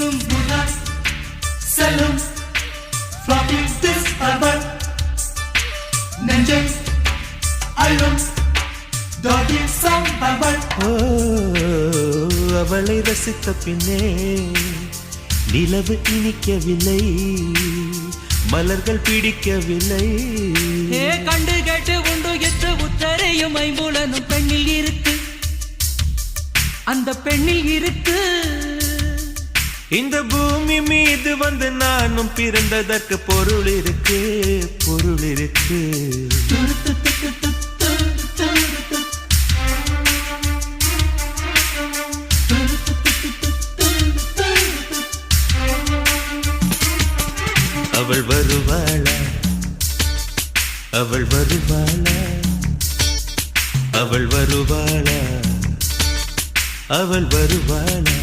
இருக்கும் முன்னாய் செல்லும் floppy this album நெஞ்சை அழும் doggy song album அவளை ரசித்த பின்னே நிலவு இனிக்கவில்லை மலர்கள் பிடிக்கவில்லை கண்டு கேட்டு உண்டு எற்று உத்தரையும் ஐம்புலனும் பெண்ணில் இருக்கு அந்த பெண்ணில் இருக்கு இந்த பூமி மீது வந்து நானும் பிறந்ததற்கு பொருள் இருக்கு பொருள் இருக்கு அவள் வருவாளா அவள் வருவாளா அவள் வருவாளா அவள் வருவாளா